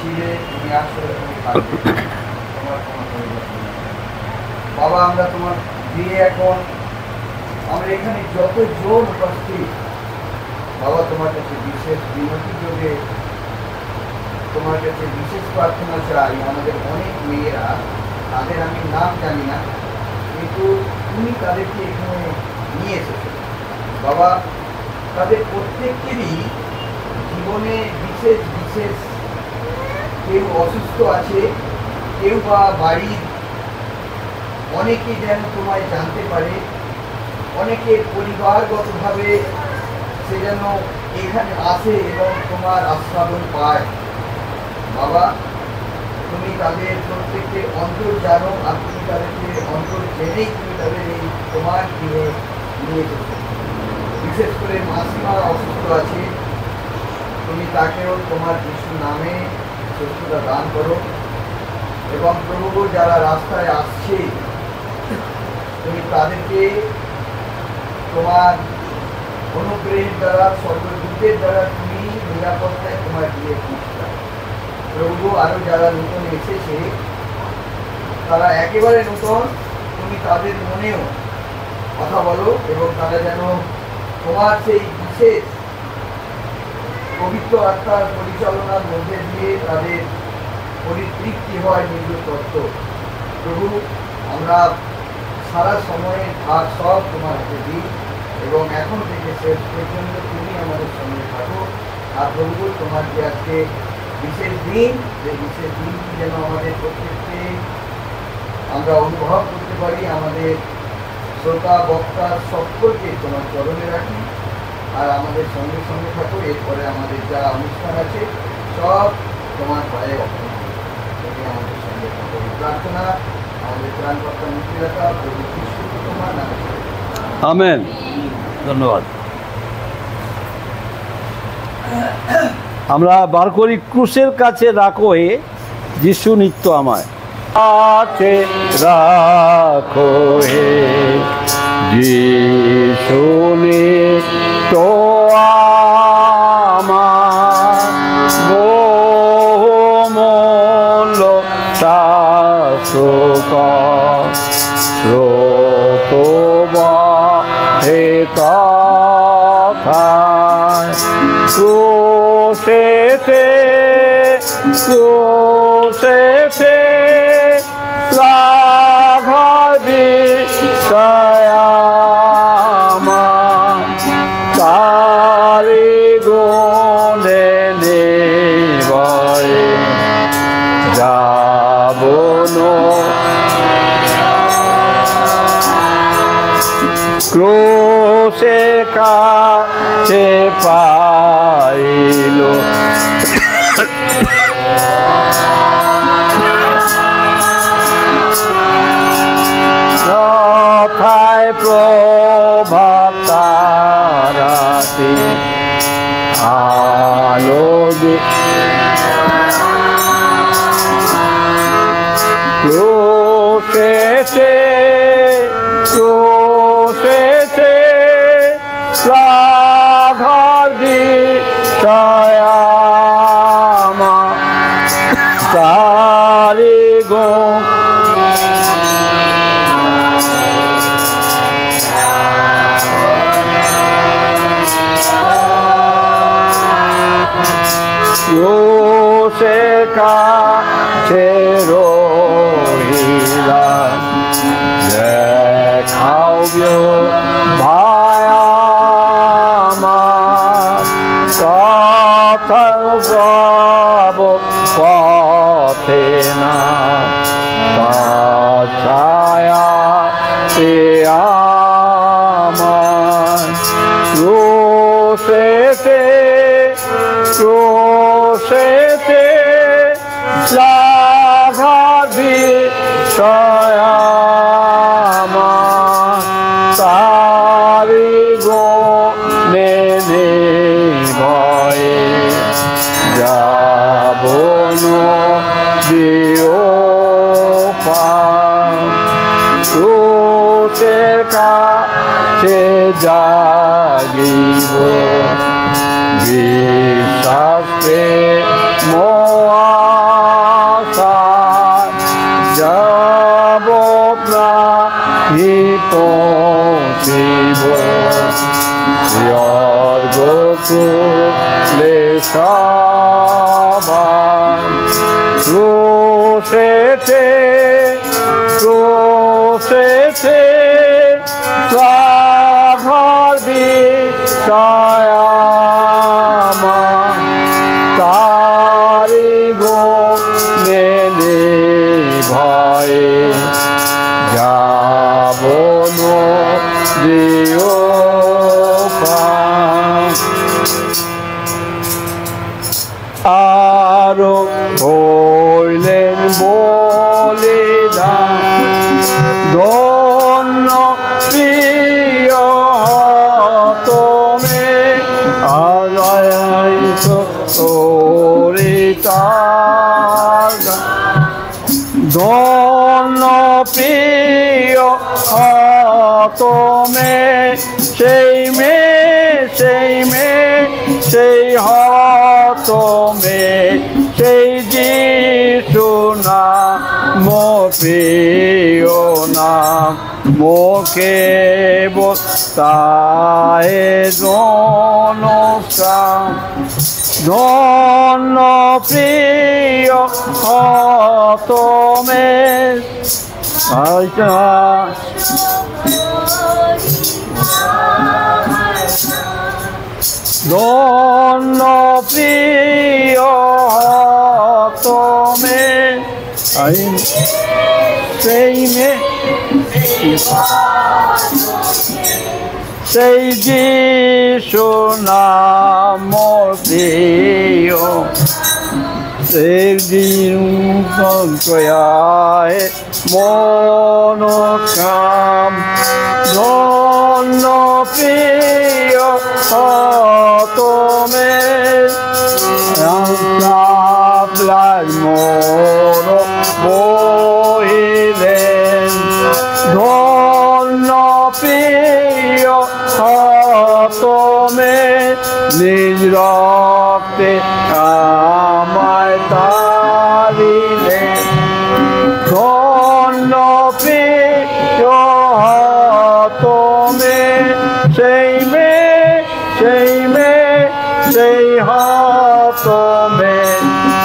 ছিলে, তুমি আসো, তুমি থাকবে, তোমার কোনো পরিবর্তন নেই। বাবা, আমরা তোমার দিয়ে এখন আমরা এখানে যতজন উপস্থিত, বাবা তোমার কাছে বিশেষ বিনতি যোগে তোমার কাছে বিশেষ প্রার্থনা চাই। আমাদের অনেক মেয়েরা, তাদের আমি নাম জানি না, কিন্তু তুমি তাদেরকে এখানে নিয়ে এসেছো বাবা। তাদের প্রত্যেকেরই জীবনে বিশেষ বিশেষ, কেউ অসুস্থ আছে, কেউ বা বাড়ির অনেকে যেন তোমায় জানতে পারে, অনেকে পরিবারগতভাবে সে যেন এখানে আসে এবং তোমার আস্বাদন পায়। বাবা, তুমি তাদের প্রত্যেককে অন্তর জানো, আর তুমি তাদেরকে অন্তর জেনেই তুমি তাদের এই তোমার গৃহে নিয়ে এসেছো। বিশেষ করে মাসিমা অসুস্থ আছে, তুমি তাকেও তোমার যিশুর নামে সুস্থতা দান করো। এবং প্রভু, যারা রাস্তায় আসছে, তুমি তাদেরকে তোমার অনুগ্রহের দ্বারা, স্বর্গদূতের দ্বারা তুমি নিরাপত্তায় তোমার গিয়ে পৌঁছতে। প্রভু, আরো যারা নতুন এসেছে, তারা একেবারে নতুন, তুমি তাদের মনেও কথা বলো এবং তারা যেন তোমার সেই বিশেষ পবিত্র আত্মার পরিচালনার মধ্যে দিয়ে তাদের পরিতৃপ্তি হয় নির্ভর তত্ত্ব। প্রভু, আমরা সারা সময়ের ভাগ সব তোমার হাতে দিই এবং এখন থেকে শেষ পর্যন্ত তুমি আমাদের সঙ্গে থাকো। আর প্রভু, তোমার যে আজকে বিশেষ দিন, যে বিশেষ দিনটি যেন আমাদের প্রত্যেককে আমরা অনুভব করতে পারি। আমাদের শ্রোতা বক্তা সকলকে তোমার চরণে রাখি, আর আমাদের সঙ্গে সঙ্গে থাকো। এরপরে আমাদের যা অনুষ্ঠান আছে সব তোমার পায়ে অর্পণ করে আমাদের সঙ্গে থাকো। প্রার্থনা আমাদের ত্রাণকর্তা মুক্তিদাতা প্রভু যীশু তোমার নামে। আমেন। ধন্যবাদ। আমরা বার করি, ক্রুশের কাছে রাখো হে যিশু নিত্য আমায়, কাছে রাখো হে যিশু নিত্য আমায়, বহুমূল্য শাশ্বত স্রোত বহে তথায়, ক্রুশেতে ক্রুশেতে লাঘব বিষয় আমার, তারি গুণে নিবয়ে যাব না। ক্রুশে কাছে পাইল কথায় প্রভাত তারাতে আলো ক্রুশেতে ক্রুশেতে লাঘব বিষয় আমার, তারি গুণ ক্রুশে কাছে রহিলাম, দেখাও ভাই আমার, কথা যাব পথে না ছায়া সে আমার, ক্রুশেতে ক্রুশেতে লাঘব বিষয় আমার, তারি গুণে নিবয়ে যাব না দিও পার, ক্রুশের কাছে জাগিব বিশ্বাস প্রেম গোকুলে সবাই ক্রুশেতে ক্রুশেতে রাধার বিষয় আমার তারি গুণে ভয়ে যাব নদীও আরো হইলেন বলিদান ধন্য প্রিয় তুমি আজ ধন্য প্রিয় তুমি সেই সেই তুমি সেই যিশু নাম প্রিয় নাম মোকে বস্তায় জনস্কাম ধন্য প্রিয় তুমি ধন্য প্রিয় তুমি সেই যিশু নাম প্রিয় সেই দিন সঞ্চয়ায় মনোকাম ধন্য প্রিয় তুমি আপনার মোর বহিলেন ধন্য প্রিয় তুমি নিজ রক্তে আমায় তারিলেন ধন্য প্রিয় তুমি সেই তুমি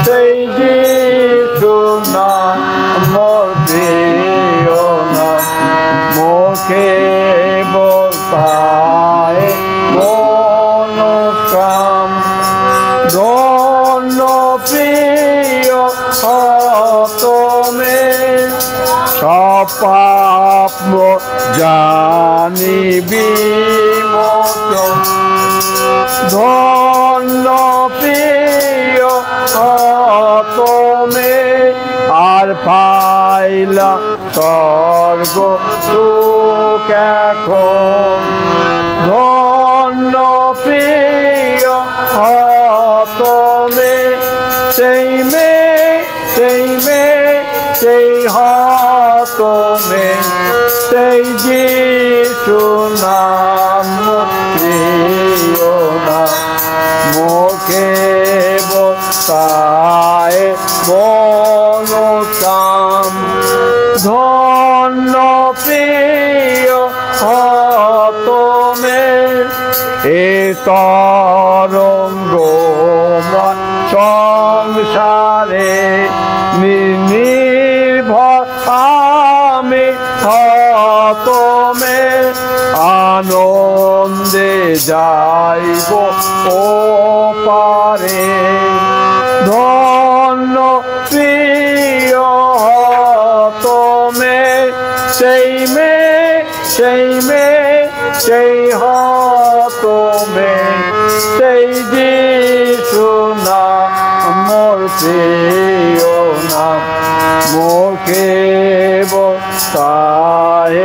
সেই যিশু নাম প্রিয় নাম মুখে বলতায় মনোকাম ধন্য প্রিয় তুমি সপাপ জানিবি মোচন ধন্য প্রিয় তুমি আর পাইলা স্বর্গ সুখ এখন ধন্য প্রিয় তুমি সেই তুমি সেই যিশু নাম প্রিয় নাম মুখে বস্তায় মনোকাম ধন্য প্রিয় তুমি এ তরঙ্গ সংসারে নির্ভর আমি তুমি আনন্দে যাইব ও পারে ধন্য প্রিয় তুমি সেই তুমি সেই যিশু নাম প্রিয় নাম মুখে বস্তায়